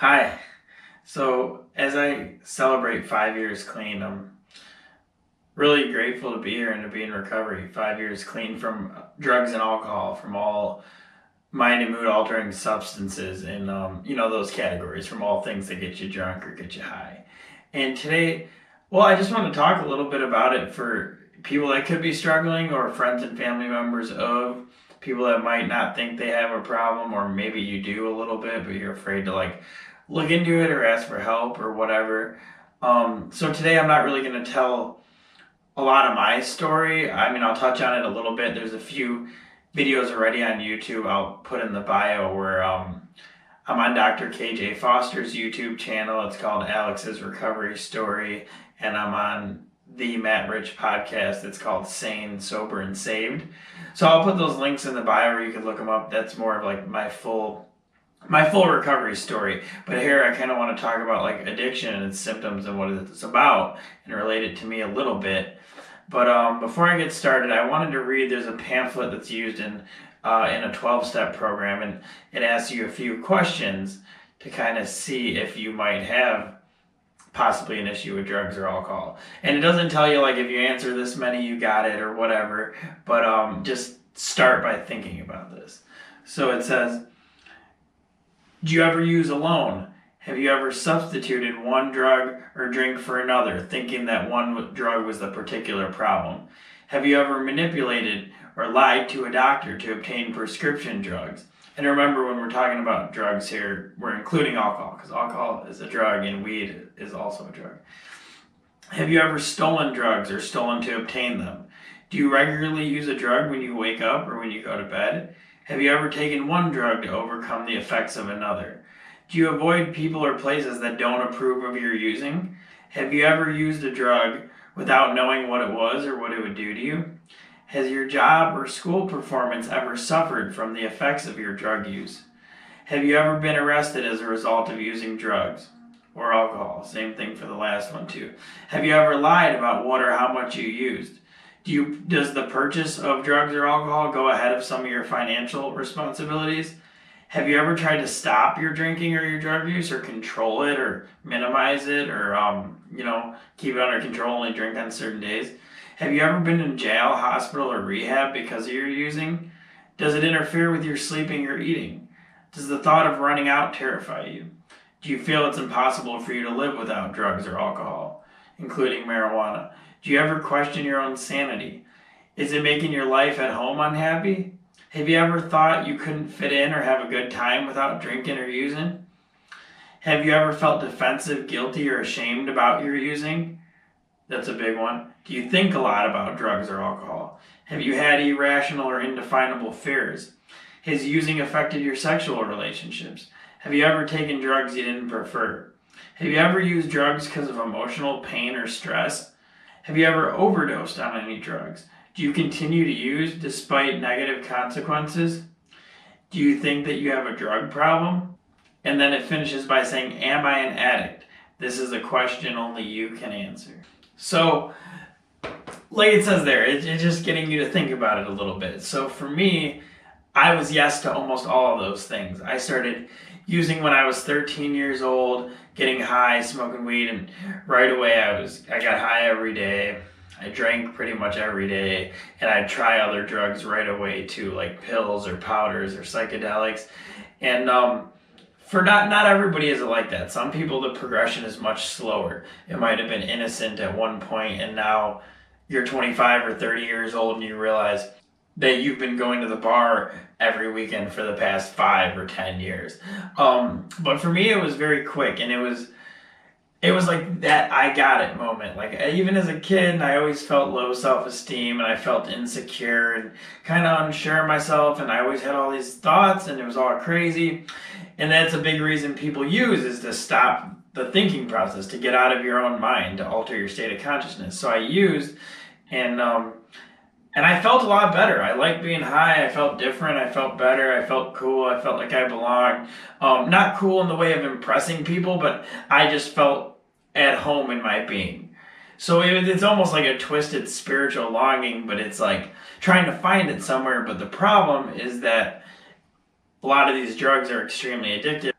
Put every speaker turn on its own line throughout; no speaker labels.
Hi. So, as I celebrate 5 years clean, I'm really grateful to be here and to be in recovery. 5 years clean from drugs and alcohol, from all mind and mood altering substances, and those categories, from all things that get you drunk or get you high. And today, well, I just want to talk a little bit about it for people that could be struggling, or friends and family members of people that might not think they have a problem, or maybe you do a little bit, but you're afraid to look into it or ask for help or whatever. So today I'm not really going to tell a lot of my story. I mean, I'll touch on it a little bit. There's a few videos already on YouTube I'll put in the bio where I'm on Dr. KJ Foster's YouTube channel. It's called Alex's Recovery Story. And I'm on the Matt Rich podcast. It's called Sane, Sober, and Saved. So I'll put those links in the bio where you can look them up. That's more of like my full recovery story. But here I kind of want to talk about like addiction and its symptoms and what it's about and relate it to me a little bit. But before I get started, I wanted to read, there's a pamphlet that's used in a 12-step program, and it asks you a few questions to kind of see if you might have possibly an issue with drugs or alcohol. And it doesn't tell you like if you answer this many you got it or whatever, but just start by thinking about this. So it says, do you ever use alone? Have you ever substituted one drug or drink for another, thinking that one drug was the particular problem? Have you ever manipulated or lied to a doctor to obtain prescription drugs? And remember, when we're talking about drugs here, we're including alcohol, because alcohol is a drug and weed is also a drug. Have you ever stolen drugs or stolen to obtain them? Do you regularly use a drug when you wake up or when you go to bed? Have you ever taken one drug to overcome the effects of another? Do you avoid people or places that don't approve of your using? Have you ever used a drug without knowing what it was or what it would do to you? Has your job or school performance ever suffered from the effects of your drug use? Have you ever been arrested as a result of using drugs or alcohol? Same thing for the last one too. Have you ever lied about what or how much you used? Does the purchase of drugs or alcohol go ahead of some of your financial responsibilities? Have you ever tried to stop your drinking or your drug use, or control it or minimize it, or keep it under control, only drink on certain days? Have you ever been in jail, hospital, or rehab because of your using? Does it interfere with your sleeping or eating? Does the thought of running out terrify you? Do you feel it's impossible for you to live without drugs or alcohol, including marijuana? Do you ever question your own sanity? Is it making your life at home unhappy? Have you ever thought you couldn't fit in or have a good time without drinking or using? Have you ever felt defensive, guilty, or ashamed about your using? That's a big one. Do you think a lot about drugs or alcohol? Have you had irrational or indefinable fears? Has using affected your sexual relationships? Have you ever taken drugs you didn't prefer? Have you ever used drugs because of emotional pain or stress? Have you ever overdosed on any drugs? Do you continue to use despite negative consequences? Do you think that you have a drug problem? And then it finishes by saying, am I an addict? This is a question only you can answer. So, like it says there, it's just getting you to think about it a little bit. So for me, I was yes to almost all of those things. I started using when I was 13 years old, getting high, smoking weed, and right away I got high every day. I drank pretty much every day, and I'd try other drugs right away too, like pills or powders or psychedelics. And for not everybody is it like that. Some people, the progression is much slower. It might have been innocent at one point, and now you're 25 or 30 years old and you realize that you've been going to the bar every weekend for the past 5 or 10 years. But for me, it was very quick, and it was like that I got it moment. Like even as a kid, I always felt low self-esteem, and I felt insecure and kind of unsure of myself, and I always had all these thoughts, and it was all crazy. And that's a big reason people use, is to stop the thinking process, to get out of your own mind, to alter your state of consciousness. So I used, and I felt a lot better. I liked being high. I felt different. I felt better. I felt cool. I felt like I belonged. Not cool in the way of impressing people, but I just felt at home in my being. So it's almost like a twisted spiritual longing, but it's like trying to find it somewhere. But the problem is that a lot of these drugs are extremely addictive.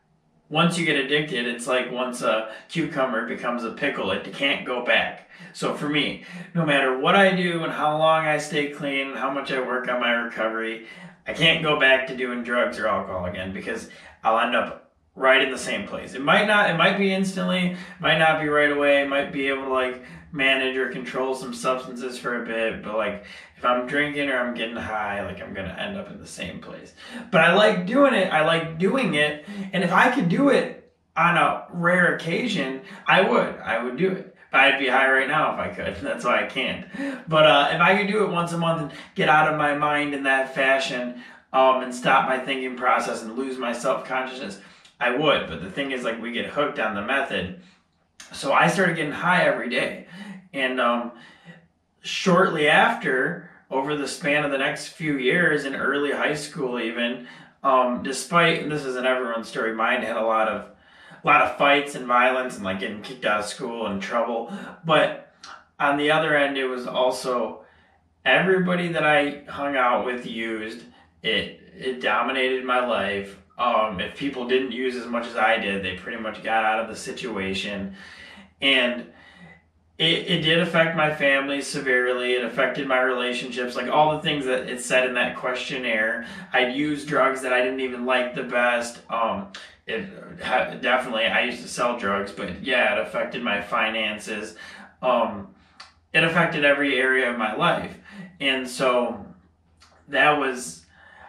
once you get addicted, it's like once a cucumber becomes a pickle, it can't go back. So for me, no matter what I do and how long I stay clean, how much I work on my recovery, I can't go back to doing drugs or alcohol again because I'll end up right in the same place. It might be instantly, might not be right away, might be able to like manage or control some substances for a bit, but like if I'm drinking or I'm getting high, like I'm gonna end up in the same place. But I like doing it, and if I could do it on a rare occasion, I would do it. I'd be high right now if I could. That's why I can't. But if I could do it once a month and get out of my mind in that fashion, and stop my thinking process and lose my self-consciousness, I would. But the thing is, like, we get hooked on the method. So I started getting high every day. And shortly after, over the span of the next few years, in early high school even, despite, and this isn't everyone's story, mine had a lot of fights and violence and like getting kicked out of school and trouble. But on the other end, it was also everybody that I hung out with used it. It dominated my life. If people didn't use as much as I did, they pretty much got out of the situation. And it did affect my family severely. It affected my relationships, like all the things that it said in that questionnaire. I'd use drugs that I didn't even like the best. Definitely, I used to sell drugs, but yeah, it affected my finances. It affected every area of my life. And so that was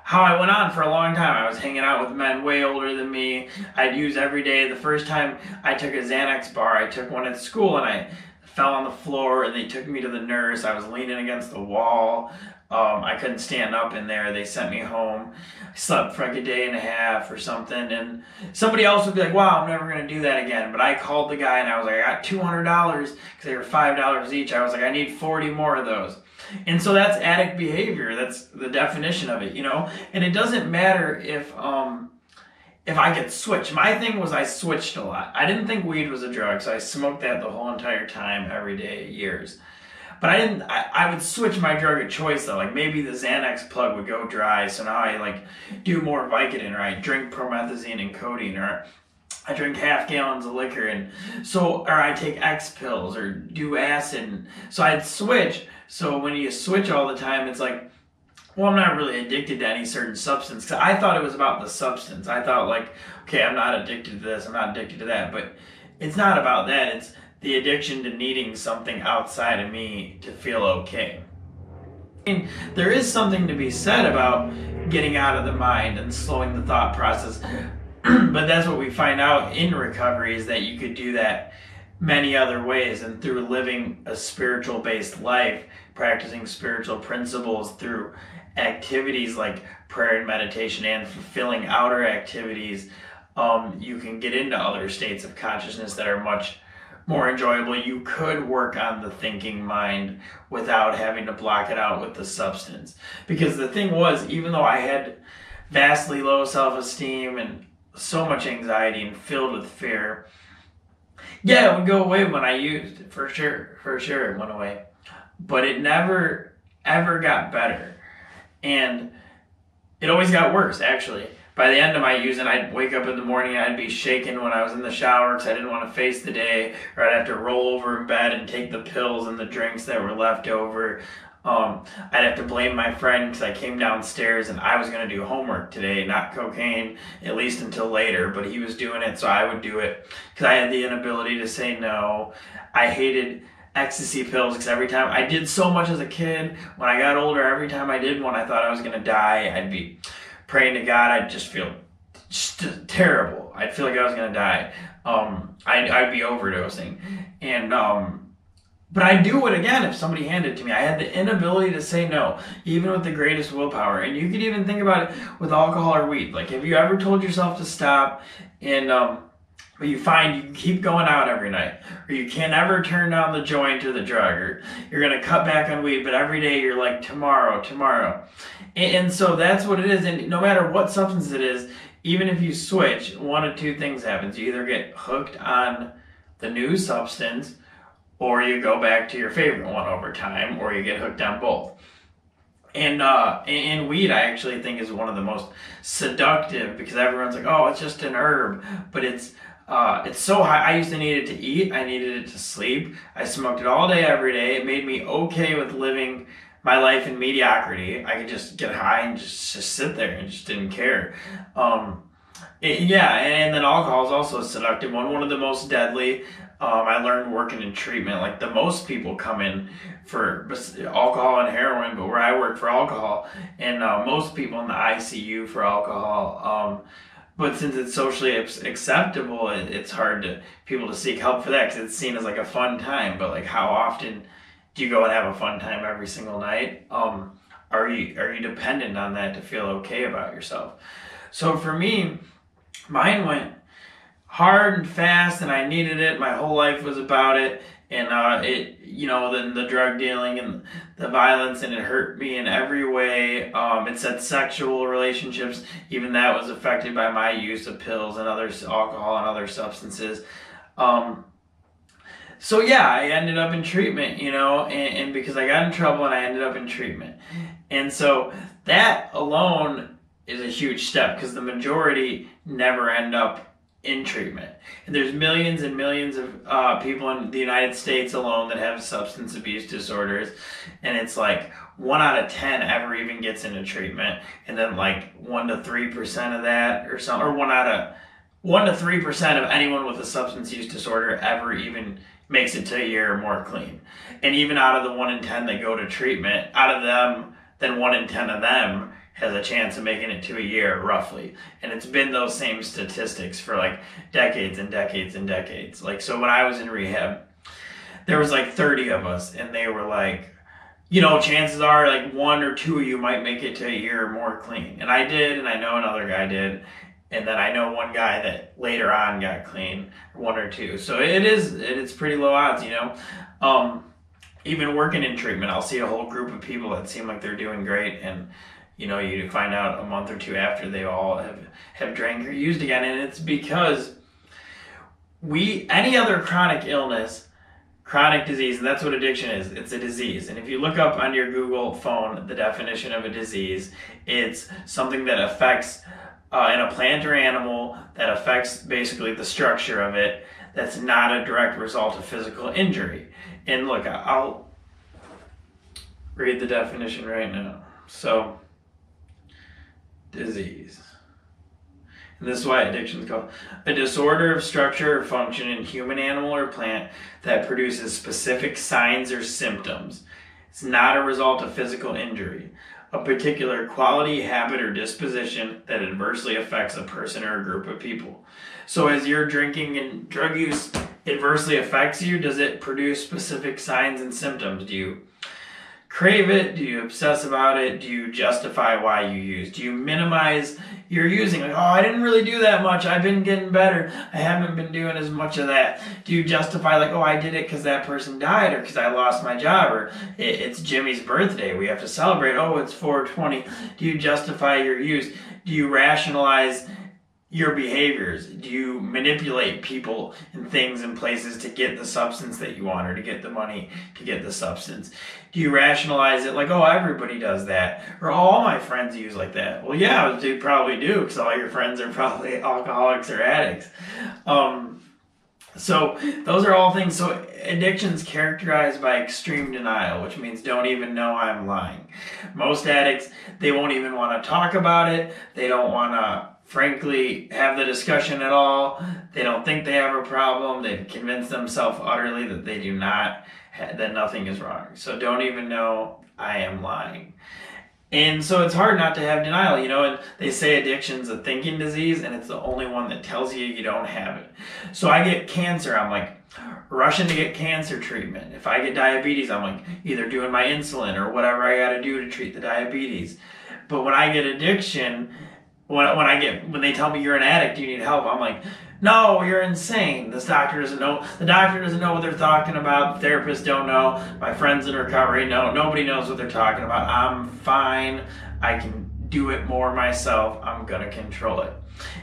how I went on for a long time. I was hanging out with men way older than me. I'd use every day. The first time I took a Xanax bar, I took one at school and I fell on the floor and they took me to the nurse. I was leaning against the wall. I couldn't stand up in there. They sent me home. I slept for like a day and a half or something. And somebody else would be like, wow, I'm never going to do that again. But I called the guy and I was like, I got $200 because they were $5 each. I was like, I need 40 more of those. And so that's addict behavior. That's the definition of it, you know? And it doesn't matter if I get switched. My thing was I switched a lot. I didn't think weed was a drug, so I smoked that the whole entire time, every day, years. But I would switch my drug of choice though. Like maybe the Xanax plug would go dry, so now I like do more Vicodin, or I drink promethazine and codeine, or I drink half gallons of liquor, or I take X pills or do acid. So I'd switch. So when you switch all the time, it's like, well, I'm not really addicted to any certain substance. Because I thought it was about the substance. I thought like, okay, I'm not addicted to this, I'm not addicted to that. But it's not about that. It's the addiction to needing something outside of me to feel okay. I mean, there is something to be said about getting out of the mind and slowing the thought process. But that's what we find out in recovery, is that you could do that many other ways, and through living a spiritual based life, practicing spiritual principles through activities like prayer and meditation and fulfilling outer activities, you can get into other states of consciousness that are much more enjoyable. You could work on the thinking mind without having to block it out with the substance. Because the thing was, even though I had vastly low self-esteem and so much anxiety and filled with fear, yeah, it would go away when I used it, for sure it went away. But it never, ever got better. And it always got worse, actually. By the end of my using, I'd wake up in the morning, I'd be shaking when I was in the shower because I didn't want to face the day, or I'd have to roll over in bed and take the pills and the drinks that were left over. I'd have to blame my friend because I came downstairs and I was going to do homework today, not cocaine, at least until later, but he was doing it, so I would do it because I had the inability to say no. I hated ecstasy pills because every time I did so much as a kid, when I got older, every time I did one, I thought I was going to die. I'd be praying to God. I'd just feel terrible. I'd feel like I was going to die. I'd be overdosing. And but I'd do it again if somebody handed it to me. I had the inability to say no, even with the greatest willpower. And you could even think about it with alcohol or weed. Like, have you ever told yourself to stop, and but you find you keep going out every night, or you can't ever turn down the joint or the drug, or you're going to cut back on weed, but every day you're like, tomorrow. And so that's what it is. And no matter what substance it is, even if you switch, one of two things happens. You either get hooked on the new substance, or you go back to your favorite one over time, or you get hooked on both. And weed, I actually think, is one of the most seductive, because everyone's like, oh, it's just an herb, but it's so high. I used to need it to eat. I needed it to sleep. I smoked it all day, every day. It made me okay with living my life in mediocrity. I could just get high and just sit there and just didn't care. Yeah, and then alcohol is also a seductive one. One of the most deadly. I learned working in treatment, like the most people come in for alcohol and heroin, but where I work for alcohol, and most people in the ICU for alcohol. But since it's socially acceptable, it's hard to people to seek help for that, because it's seen as like a fun time. But like, how often do you go and have a fun time every single night? Are you dependent on that to feel okay about yourself? So for me, mine went hard and fast, and I needed it. My whole life was about it, and then the drug dealing and the violence, and it hurt me in every way. It said sexual relationships, even that was affected by my use of pills and alcohol and other substances. So yeah, I ended up in treatment, and because I got in trouble and I ended up in treatment. And so that alone is a huge step, because the majority never end up in treatment. And there's millions and millions of people in the United States alone that have substance abuse disorders, and it's like 1 out of 10 ever even gets into treatment, and then like 1 to 3% of that, or 1 to 3% of anyone with a substance use disorder ever even makes it to a year or more clean. And even out of the 1 in 10 that go to treatment, out of them, then 1 in 10 of them has a chance of making it to a year, roughly. And it's been those same statistics for like decades and decades and decades. Like, so when I was in rehab, there was like 30 of us, and they were like, chances are like 1 or 2 of you might make it to a year or more clean. And I did, and I know another guy did. And then I know one guy that later on got clean, 1 or 2. So it's pretty low odds, Even working in treatment, I'll see a whole group of people that seem like they're doing great, and you find out a month or 2 after they all have drank or used again. And it's because any other chronic illness, chronic disease, and that's what addiction is. It's a disease. And if you look up on your Google phone the definition of a disease, it's something that affects in a plant or animal, that affects basically the structure of it, that's not a direct result of physical injury. And look, I'll read the definition right now. So, disease. And this is why addiction is called a disorder of structure or function in human, animal, or plant that produces specific signs or symptoms. It's not a result of physical injury. A particular quality, habit, or disposition that adversely affects a person or a group of people. So as your drinking and drug use adversely affects you, does it produce specific signs and symptoms? Do you crave it? Do you obsess about it? Do you justify why you use? Do you minimize your using? Like, oh, I didn't really do that much. I've been getting better. I haven't been doing as much of that. Do you justify like, oh, I did it because that person died, or because I lost my job, or it's Jimmy's birthday, we have to celebrate. Oh, it's 420. Do you justify your use? Do you rationalize your behaviors? Do you manipulate people and things and places to get the substance that you want, or to get the money to get the substance? Do you rationalize it like, oh, everybody does that, or all my friends use like that? Well, yeah, you probably do, because all your friends are probably alcoholics or addicts. So those are all things. So addiction's characterized by extreme denial, which means don't even know I'm lying. Most addicts, they won't even want to talk about it. They don't want to frankly have the discussion at all. They don't think they have a problem. They've convinced themselves utterly that they do not, that nothing is wrong. So don't even know I am lying. And so it's hard not to have denial, and they say addiction's a thinking disease, and it's the only one that tells you you don't have it. So I get cancer, I'm like rushing to get cancer treatment. If I get diabetes, I'm like either doing my insulin or whatever I got to do to treat the diabetes. But when I get addiction, when they tell me you're an addict, you need help, I'm like, no, you're insane. This doctor doesn't know. The doctor doesn't know what they're talking about. The therapists don't know. My friends in recovery know. Nobody knows what they're talking about. I'm fine. I can do it more myself. I'm going to control it.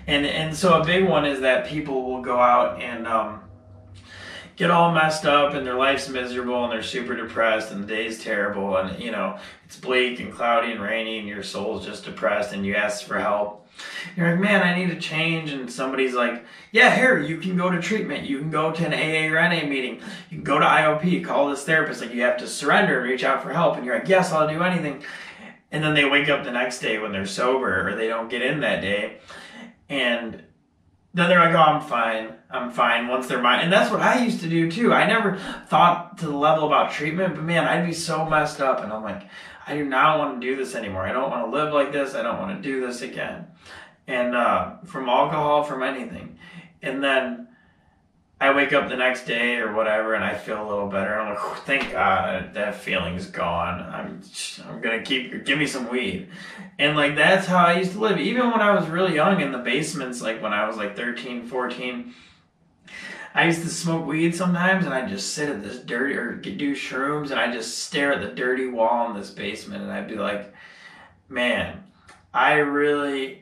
And so a big one is that people will go out and, get all messed up and their life's miserable and they're super depressed and the day's terrible and it's bleak and cloudy and rainy and your soul's just depressed and you ask for help. You're like, man, I need a change, and somebody's like, yeah, here, you can go to treatment, you can go to an AA or NA meeting, you can go to IOP, call this therapist, like you have to surrender and reach out for help, and you're like, yes, I'll do anything. And then they wake up the next day when they're sober, or they don't get in that day, and then they're like, oh, I'm fine once they're mine. And that's what I used to do too. I never thought to the level about treatment, but man, I'd be so messed up, and I'm like, I do not want to do this anymore. I don't want to live like this. I don't want to do this again. And from alcohol, from anything. And then I wake up the next day or whatever, and I feel a little better. I'm like, thank God that feeling's gone. I'm gonna give me some weed. And like, that's how I used to live. Even when I was really young in the basements, like when I was like 13, 14, I used to smoke weed sometimes, and I'd just sit at this dirty, or do shrooms, and I'd just stare at the dirty wall in this basement, and I'd be like, man, I really,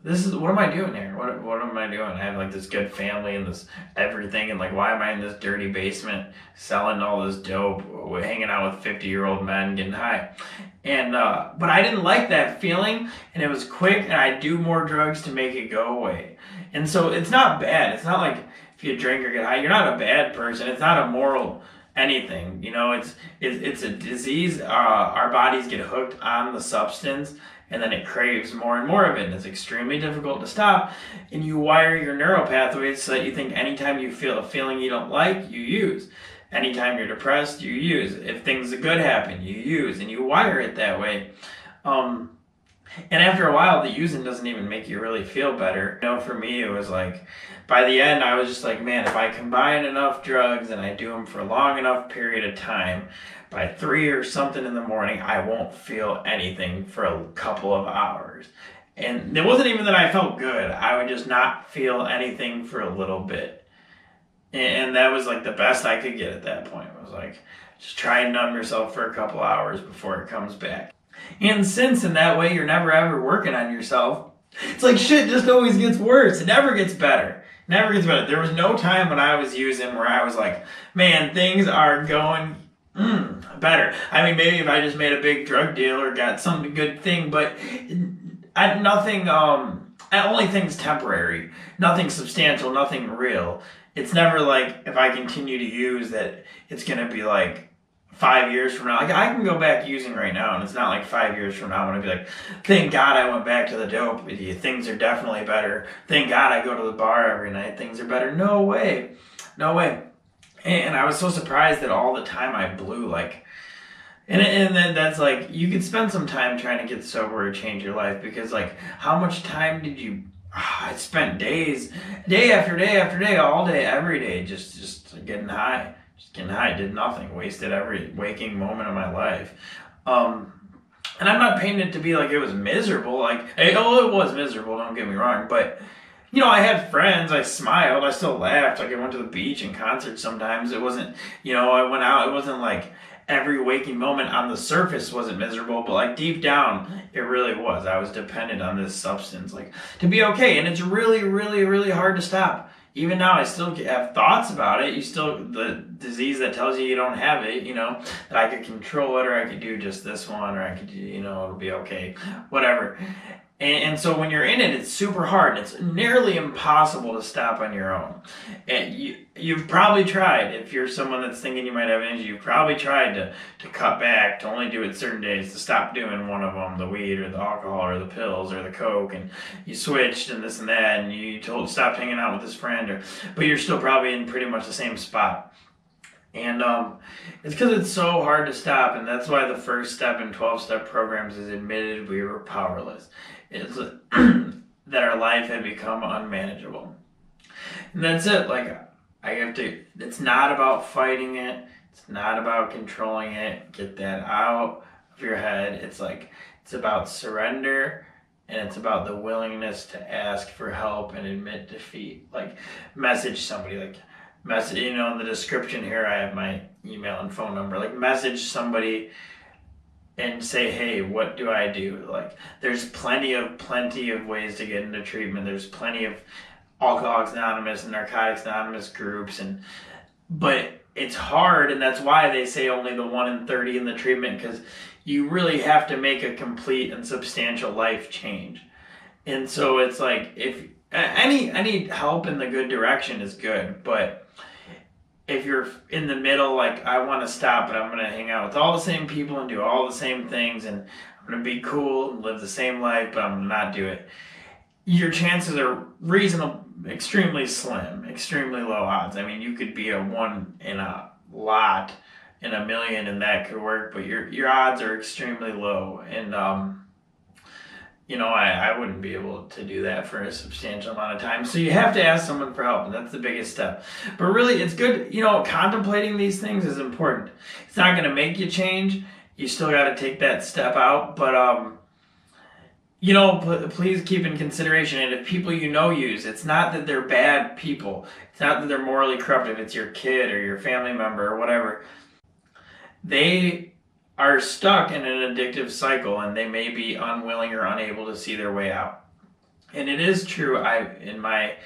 this is, what am I doing here? What am I doing? I have like this good family and this everything, and like, why am I in this dirty basement selling all this dope, hanging out with 50-year-old men, getting high? And but I didn't like that feeling, and it was quick, and I'd do more drugs to make it go away. And so it's not bad. It's not like if you drink or get high, you're not a bad person. It's not a moral anything. It's a disease. Our bodies get hooked on the substance, and then it craves more and more of it, and it's extremely difficult to stop. And you wire your neural pathways so that you think anytime you feel a feeling you don't like, you use. Anytime you're depressed, you use. If things good happen, you use, and you wire it that way. And after a while, the using doesn't even make you really feel better. For me, it was like, by the end, I was just like, man, if I combine enough drugs and I do them for a long enough period of time, by 3 or something in the morning, I won't feel anything for a couple of hours. And it wasn't even that I felt good. I would just not feel anything for a little bit. And that was like the best I could get at that point. It was like, just try and numb yourself for a couple hours before it comes back. And since in that way, you're never ever working on yourself, it's like shit just always gets worse. It never gets better. Never gets better. There was no time when I was using where I was like, man, things are going better. I mean, maybe if I just made a big drug deal or got some good thing, but nothing, only things temporary, nothing substantial, nothing real. It's never like if I continue to use that it's going to be like 5 years from now. Like, I can go back using right now, and it's not like 5 years from now I'm going to be like, thank God I went back to the dope. Things are definitely better. Thank God I go to the bar every night. Things are better. No way. No way. And I was so surprised that all the time I blew, like, and then that's like, you could spend some time trying to get sober or change your life, because like, how much time did you, I spent days, day after day after day, all day, every day, just getting high. Just getting high, did nothing, wasted every waking moment of my life. And I'm not painting it to be like it was miserable. Like, it was miserable, don't get me wrong. But, I had friends, I smiled, I still laughed. Like, I went to the beach and concerts sometimes. It wasn't, I went out, it wasn't like every waking moment on the surface wasn't miserable. But like deep down, it really was. I was dependent on this substance, like, to be okay. And it's really, really, really hard to stop. Even now, I still have thoughts about it. The disease that tells you don't have it, that I could control it, or I could do just this one, or I could, it'll be okay, whatever. And so when you're in it, it's super hard. It's nearly impossible to stop on your own. And you've probably tried, if you're someone that's thinking you might have an injury, you've probably tried to cut back, to only do it certain days, to stop doing one of them, the weed or the alcohol or the pills or the coke, and you switched and this and that, and you stopped hanging out with this friend, but you're still probably in pretty much the same spot. And it's because it's so hard to stop, and that's why the first step in 12-step programs is admitted we were powerless. It's that our life had become unmanageable. And that's it. Like, it's not about fighting it. It's not about controlling it. Get that out of your head. It's about surrender, and it's about the willingness to ask for help and admit defeat. Like, message somebody, in the description here, I have my email and phone number. Like, message somebody and say, hey, what do I do? Like, there's plenty of ways to get into treatment. There's plenty of Alcoholics Anonymous and Narcotics Anonymous groups, but it's hard, and that's why they say only the 1 in 30 in the treatment, because you really have to make a complete and substantial life change. And so it's like, if any help in the good direction is good, but if you're in the middle, like, I want to stop, but I'm going to hang out with all the same people and do all the same things, and I'm going to be cool and live the same life, but I'm going to not do it, your chances are extremely slim, extremely low odds. I mean, you could be a 1 in a lot in a million, and that could work, but your odds are extremely low. And I wouldn't be able to do that for a substantial amount of time. So you have to ask someone for help, and that's the biggest step. But really, it's good, contemplating these things is important. It's not going to make you change. You still got to take that step out, but please keep in consideration, and if people use, it's not that they're bad people. It's not that they're morally corrupt. If it's your kid or your family member or whatever, they are stuck in an addictive cycle, and they may be unwilling or unable to see their way out. And it is true, in my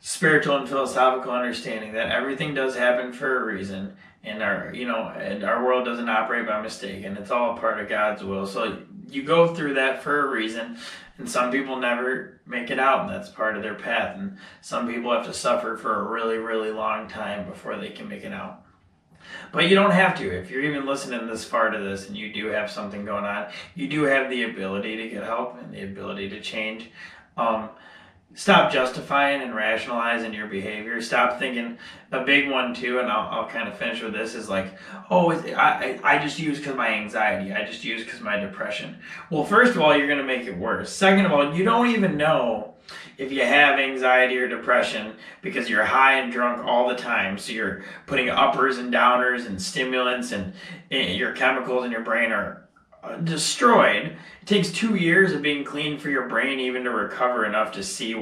spiritual and philosophical understanding, that everything does happen for a reason, and our world doesn't operate by mistake, and it's all a part of God's will. So you go through that for a reason, and some people never make it out, and that's part of their path, and some people have to suffer for a really, really long time before they can make it out. But you don't have to. If you're even listening this far to this and you do have something going on, you do have the ability to get help and the ability to change. Stop justifying and rationalizing your behavior. Stop thinking. A big one too, and I'll kind of finish with this, is like, I just use because of my anxiety. I just use because of my depression. Well, first of all, you're going to make it worse. Second of all, you don't even know if you have anxiety or depression because you're high and drunk all the time. So you're putting uppers and downers and stimulants, and your chemicals in your brain are destroyed. It takes 2 years of being clean for your brain even to recover enough to see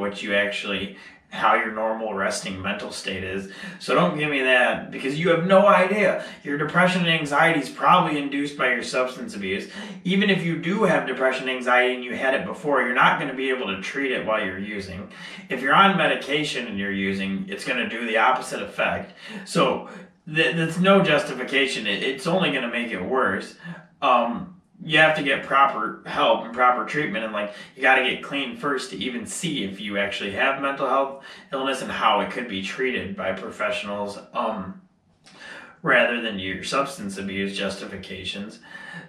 how your normal resting mental state is. So don't give me that, because you have no idea. Your depression and anxiety is probably induced by your substance abuse. Even if you do have depression and anxiety and you had it before, you're not going to be able to treat it while you're using. If you're on medication and you're using, it's going to do the opposite effect. So that's no justification. It's only going to make it worse. You have to get proper help and proper treatment, and you got to get clean first to even see if you actually have mental health illness and how it could be treated by professionals, rather than your substance abuse justifications.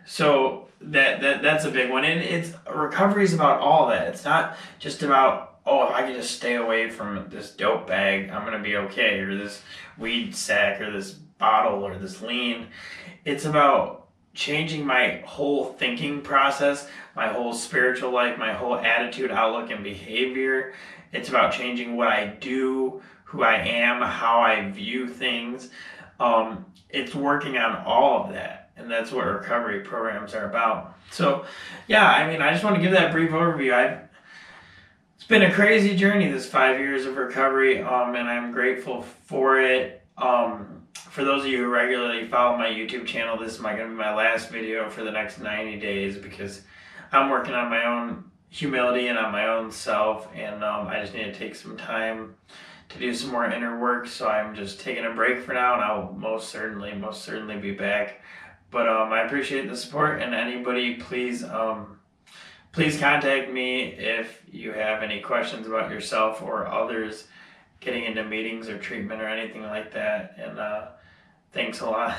So that's a big one, and recovery is about all that. It's not just about, if I can just stay away from this dope bag, I'm gonna be okay, or this weed sack, or this bottle, or this lean. It's about changing my whole thinking process, my whole spiritual life, my whole attitude, outlook, and behavior. It's about changing what I do, who I am, how I view things. It's working on all of that, and that's what recovery programs are about. So, I just want to give that brief overview. It's been a crazy journey, this 5 years of recovery, and I'm grateful for it. For those of you who regularly follow my YouTube channel, this is going to be my last video for the next 90 days, because I'm working on my own humility and on my own self, and I just need to take some time to do some more inner work. So I'm just taking a break for now, and I'll most certainly be back. But I appreciate the support, and anybody, please contact me if you have any questions about yourself or others getting into meetings or treatment or anything like that. And thanks a lot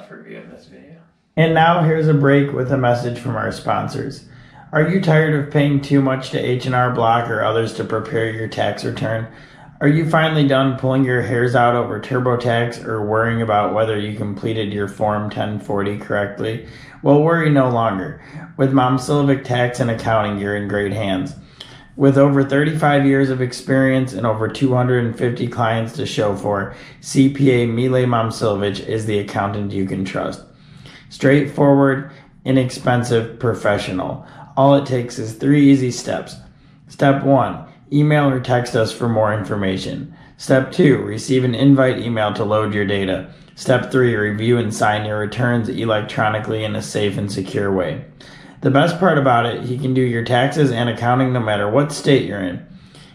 for viewing this video. And now here's a break with a message from our sponsors. Are you tired of paying too much to H&R Block or others to prepare your tax return? Are you finally done pulling your hairs out over TurboTax or worrying about whether you completed your Form 1040 correctly? Well, worry no longer. With Momcilovic Tax and Accounting, you're in great hands. With over 35 years of experience and over 250 clients to show for, CPA Mile Momcilovic is the accountant you can trust. Straightforward, inexpensive, professional. All it takes is 3 easy steps. Step 1, email or text us for more information. Step 2, receive an invite email to load your data. Step 3, review and sign your returns electronically in a safe and secure way. The best part about it, he can do your taxes and accounting no matter what state you're in.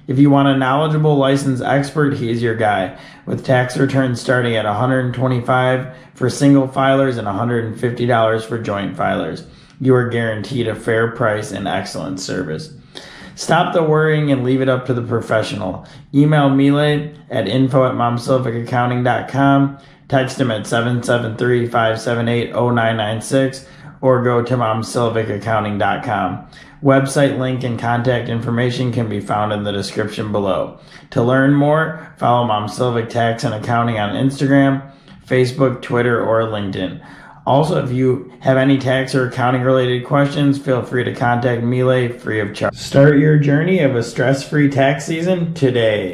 If you want a knowledgeable licensed expert, he's your guy. With tax returns starting at $125 for single filers and $150 for joint filers. You are guaranteed a fair price and excellent service. Stop the worrying and leave it up to the professional. Email Mile at info@momsylvicaccounting.com. Text him at 773-578-0996 or go to momsylvicaccounting.com. Website link and contact information can be found in the description below. To learn more, follow Mom Sylvic Tax and Accounting on Instagram, Facebook, Twitter, or LinkedIn. Also, if you have any tax or accounting related questions, feel free to contact Mile free of charge. Start your journey of a stress-free tax season today.